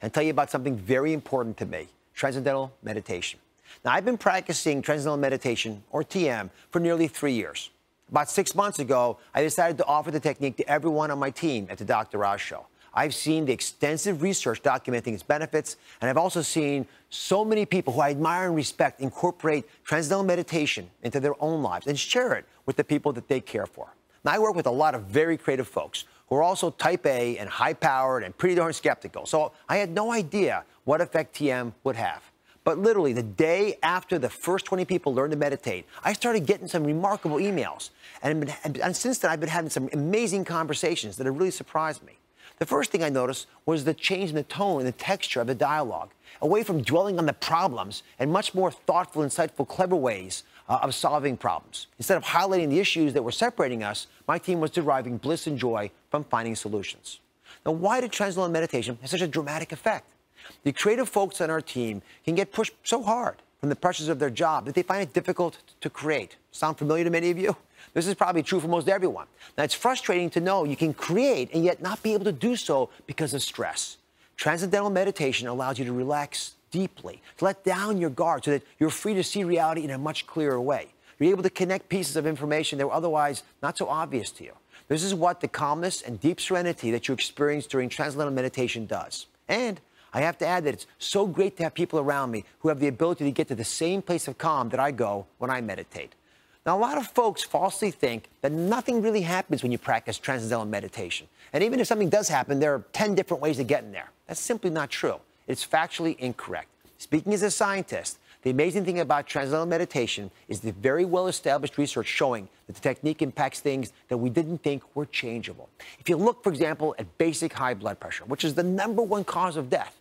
and tell you about something very important to me, Transcendental Meditation. Now, I've been practicing Transcendental Meditation, or TM, for nearly 3 years. About 6 months ago, I decided to offer the technique to everyone on my team at the Dr. Oz Show. I've seen the extensive research documenting its benefits, and I've also seen so many people who I admire and respect incorporate Transcendental Meditation into their own lives and share it with the people that they care for. Now, I work with a lot of very creative folks who are also type A and high-powered and pretty darn skeptical, so I had no idea what effect TM would have. But literally, the day after the first 20 people learned to meditate, I started getting some remarkable emails. And since then, I've been having some amazing conversations that have really surprised me. The first thing I noticed was the change in the tone and the texture of the dialogue, away from dwelling on the problems and much more thoughtful, insightful, clever ways of solving problems. Instead of highlighting the issues that were separating us, my team was deriving bliss and joy from finding solutions. Now, why did Transcendental Meditation have such a dramatic effect? The creative folks on our team can get pushed so hard from the pressures of their job that they find it difficult to create. Sound familiar to many of you? This is probably true for most everyone. Now, it's frustrating to know you can create and yet not be able to do so because of stress. Transcendental Meditation allows you to relax deeply, to let down your guard so that you're free to see reality in a much clearer way. You're able to connect pieces of information that were otherwise not so obvious to you. This is what the calmness and deep serenity that you experience during Transcendental Meditation does. And I have to add that it's so great to have people around me who have the ability to get to the same place of calm that I go when I meditate. Now, a lot of folks falsely think that nothing really happens when you practice Transcendental Meditation. And even if something does happen, there are 10 different ways to get in there. That's simply not true. It's factually incorrect. Speaking as a scientist, the amazing thing about Transcendental Meditation is the very well-established research showing that the technique impacts things that we didn't think were changeable. If you look, for example, at basic high blood pressure, which is the #1 cause of death,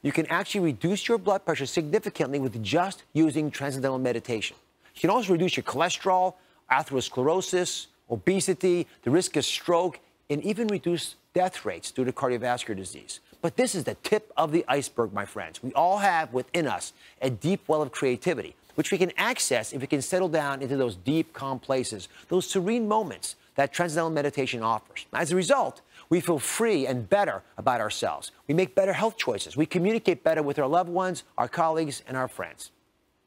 you can actually reduce your blood pressure significantly with just using Transcendental Meditation. You can also reduce your cholesterol, atherosclerosis, obesity, the risk of stroke, and even reduce death rates due to cardiovascular disease. But this is the tip of the iceberg, my friends. We all have within us a deep well of creativity, which we can access if we can settle down into those deep, calm places, those serene moments that Transcendental Meditation offers. As a result, we feel free and better about ourselves. We make better health choices. We communicate better with our loved ones, our colleagues, and our friends.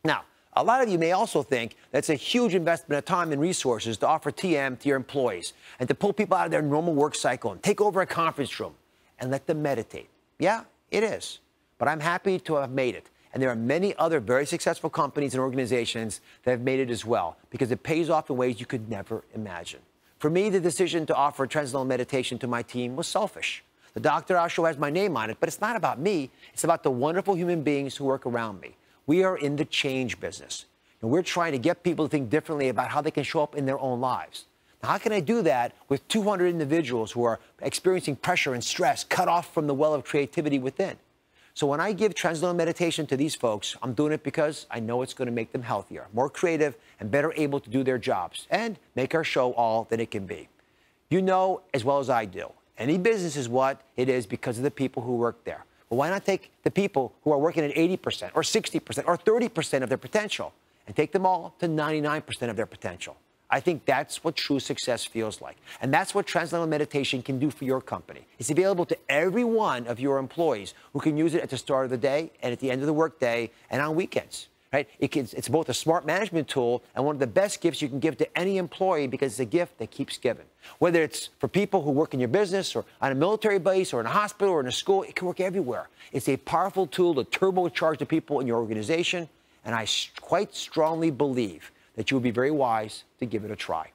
Now, a lot of you may also think that's a huge investment of time and resources to offer TM to your employees and to pull people out of their normal work cycle and take over a conference room and let them meditate. Yeah, it is. But I'm happy to have made it. And there are many other very successful companies and organizations that have made it as well because it pays off in ways you could never imagine. For me, the decision to offer Transcendental Meditation to my team was selfish. The Dr. Oz Show has my name on it, but it's not about me. It's about the wonderful human beings who work around me. We are in the change business, and we're trying to get people to think differently about how they can show up in their own lives. Now, how can I do that with 200 individuals who are experiencing pressure and stress, cut off from the well of creativity within? So when I give Transcendental Meditation to these folks, I'm doing it because I know it's going to make them healthier, more creative, and better able to do their jobs and make our show all that it can be. You know as well as I do, any business is what it is because of the people who work there. Well, why not take the people who are working at 80% or 60% or 30% of their potential and take them all to 99% of their potential? I think that's what true success feels like. And that's what Transcendental Meditation can do for your company. It's available to every one of your employees who can use it at the start of the day and at the end of the workday and on weekends. Right? It's both a smart management tool and one of the best gifts you can give to any employee because it's a gift that keeps giving. Whether it's for people who work in your business or on a military base or in a hospital or in a school, it can work everywhere. It's a powerful tool to turbocharge the people in your organization, and I quite strongly believe that you would be very wise to give it a try.